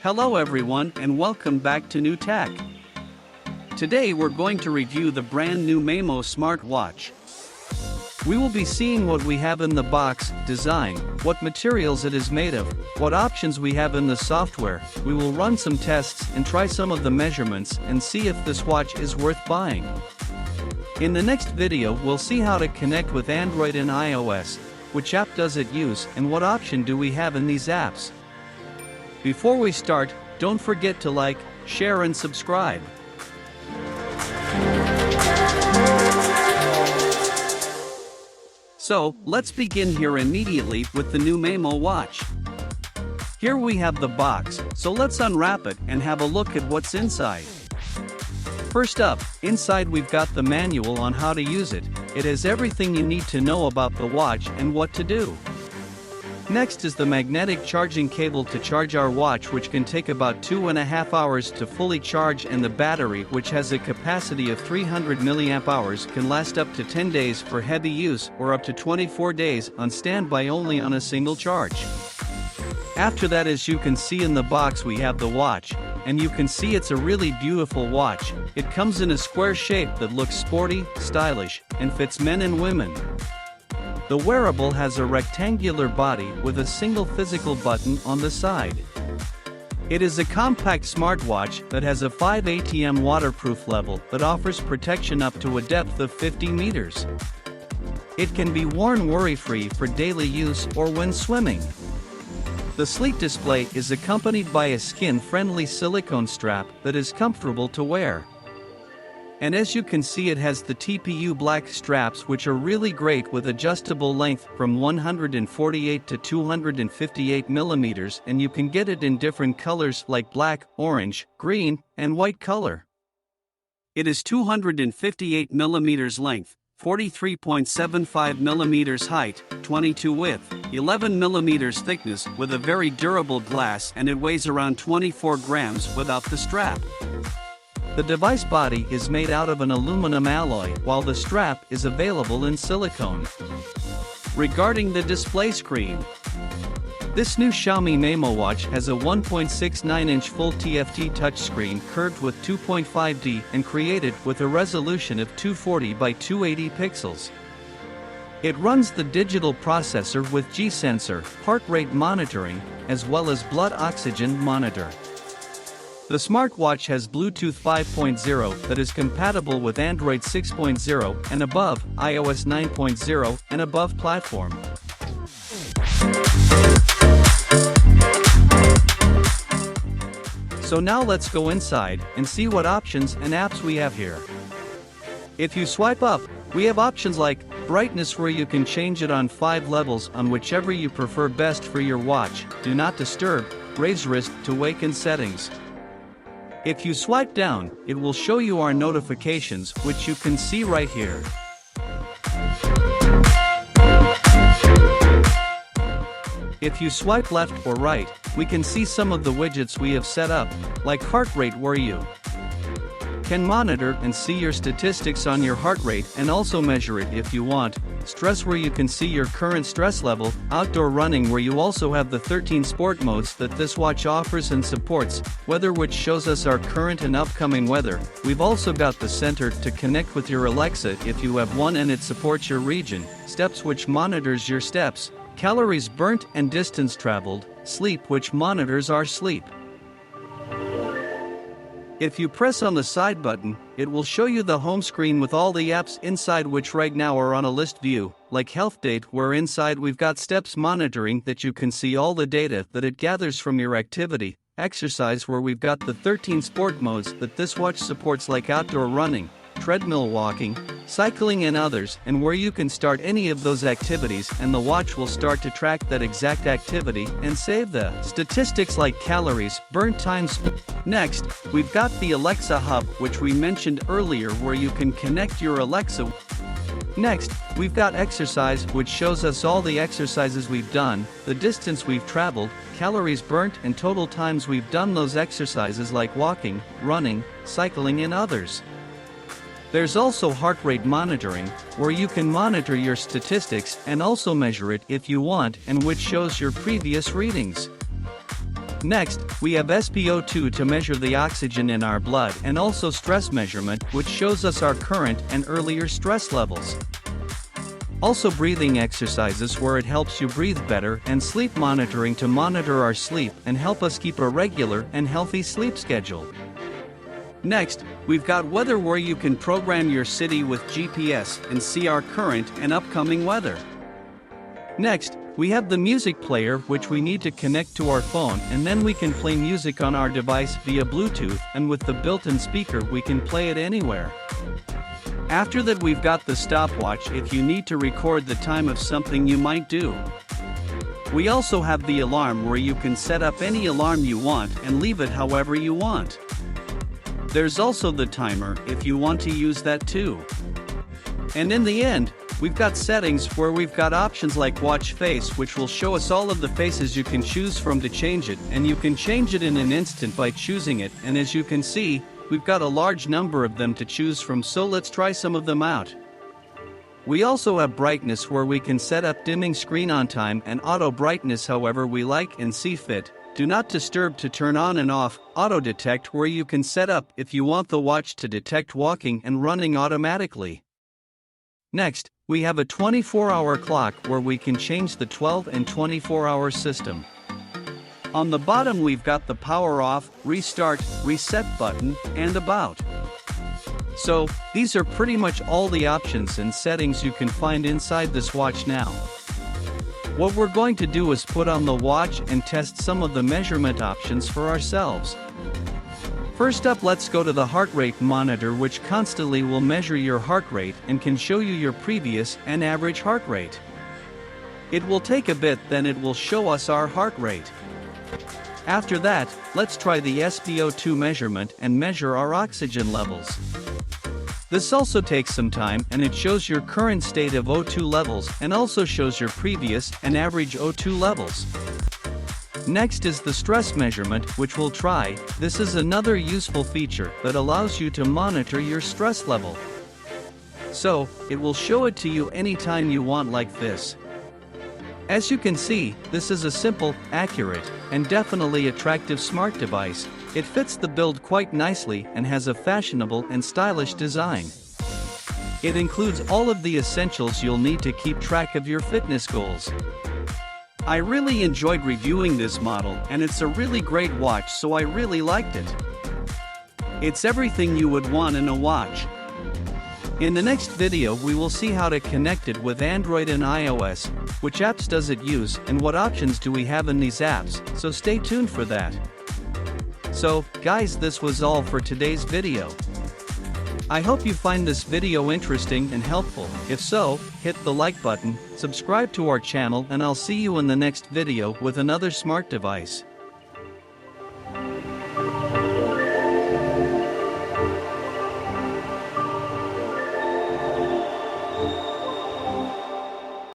Hello everyone and welcome back to New Tech. Today we're going to review the brand new Maimo smartwatch. We will be seeing what we have in the box, design, what materials it is made of, what options we have in the software. We will run some tests and try some of the measurements and see if this watch is worth buying. In the next video we'll see how to connect with Android and iOS, which app does it use and what option do we have in these apps. Before we start, don't forget to like, share and subscribe. So, let's begin here immediately with the new Maimo watch. Here we have the box, so let's unwrap it and have a look at what's inside. First up, inside we've got the manual on how to use it. It has everything you need to know about the watch and what to do. Next is the magnetic charging cable to charge our watch, which can take about 2.5 hours to fully charge, and the battery, which has a capacity of 300 mAh, can last up to 10 days for heavy use or up to 24 days on standby only on a single charge. After that, as you can see in the box, we have the watch, and you can see it's a really beautiful watch. It comes in a square shape that looks sporty, stylish, and fits men and women. The wearable has a rectangular body with a single physical button on the side. It is a compact smartwatch that has a 5 ATM waterproof level that offers protection up to a depth of 50 meters. It can be worn worry-free for daily use or when swimming. The sleek display is accompanied by a skin-friendly silicone strap that is comfortable to wear. And as you can see, it has the TPU black straps, which are really great with adjustable length from 148 to 258 millimeters, and you can get it in different colors like black, orange, green, and white color. It is 258 millimeters length, 43.75 millimeters height, 22 width, 11 millimeters thickness with a very durable glass, and it weighs around 24 grams without the strap. The device body is made out of an aluminum alloy, while the strap is available in silicone. Regarding the display screen, this new Xiaomi Maimo watch has a 1.69-inch full TFT touchscreen curved with 2.5D and created with a resolution of 240 by 280 pixels. It runs the digital processor with G-sensor, heart rate monitoring, as well as blood oxygen monitor. The smartwatch has Bluetooth 5.0 that is compatible with Android 6.0 and above, iOS 9.0 and above platform. So now let's go inside and see what options and apps we have here. If you swipe up, we have options like brightness, where you can change it on 5 levels on whichever you prefer best for your watch, do not disturb, raise wrist to wake and settings. If you swipe down, it will show you our notifications, which you can see right here. If you swipe left or right, we can see some of the widgets we have set up, like heart rate, where you can monitor and see your statistics on your heart rate and also measure it if you want. Stress, where you can see your current stress level. Outdoor running, where you also have the 13 sport modes that this watch offers and supports. Weather, which shows us our current and upcoming weather. We've also got the center to connect with your Alexa if you have one and it supports your region. Steps, which monitors your steps. Calories burnt and distance traveled. Sleep, which monitors our sleep. If you press on the side button, it will show you the home screen with all the apps inside, which right now are on a list view, like Health Date, where inside we've got steps monitoring that you can see all the data that it gathers from your activity. Exercise, where we've got the 13 sport modes that this watch supports, like outdoor running, treadmill walking, cycling and others, and where you can start any of those activities and the watch will start to track that exact activity and save the statistics like calories, burn times. Next, we've got the Alexa Hub, which we mentioned earlier, where you can connect your Alexa. Next, we've got exercise, which shows us all the exercises we've done, the distance we've traveled, calories burnt and total times we've done those exercises like walking, running, cycling and others. There's also heart rate monitoring, where you can monitor your statistics and also measure it if you want, and which shows your previous readings. Next, we have SpO2 to measure the oxygen in our blood and also stress measurement, which shows us our current and earlier stress levels. Also breathing exercises where it helps you breathe better, and sleep monitoring to monitor our sleep and help us keep a regular and healthy sleep schedule. Next, we've got weather where you can program your city with GPS and see our current and upcoming weather. Next, we have the music player, which we need to connect to our phone, and then we can play music on our device via Bluetooth, and with the built-in speaker we can play it anywhere. After that, we've got the stopwatch if you need to record the time of something you might do. We also have the alarm where you can set up any alarm you want and leave it however you want. There's also the timer if you want to use that too. And in the end, we've got settings where we've got options like watch face, which will show us all of the faces you can choose from to change it, and you can change it in an instant by choosing it, and as you can see, we've got a large number of them to choose from, so let's try some of them out. We also have brightness where we can set up dimming screen on time and auto brightness however we like and see fit. Do not disturb to turn on and off, auto detect where you can set up if you want the watch to detect walking and running automatically. Next, we have a 24-hour clock where we can change the 12 and 24-hour system. On the bottom we've got the power off, restart, reset button, and about. So, these are pretty much all the options and settings you can find inside this watch now. What we're going to do is put on the watch and test some of the measurement options for ourselves. First up, let's go to the heart rate monitor, which constantly will measure your heart rate and can show you your previous and average heart rate. It will take a bit, then it will show us our heart rate. After that, let's try the SpO2 measurement and measure our oxygen levels. This also takes some time, and it shows your current state of O2 levels and also shows your previous and average O2 levels. Next is the stress measurement, which we'll try. This is another useful feature that allows you to monitor your stress level. So, it will show it to you anytime you want like this. As you can see, this is a simple, accurate, and definitely attractive smart device. It fits the build quite nicely and has a fashionable and stylish design. It includes all of the essentials you'll need to keep track of your fitness goals. I really enjoyed reviewing this model, and it's a really great watch, so I really liked it. It's everything you would want in a watch. In the next video we will see how to connect it with Android and iOS, which apps does it use, and what options do we have in these apps, so stay tuned for that. So, guys, this was all for today's video. I hope you find this video interesting and helpful. If so, hit the like button, subscribe to our channel, and I'll see you in the next video with another smart device.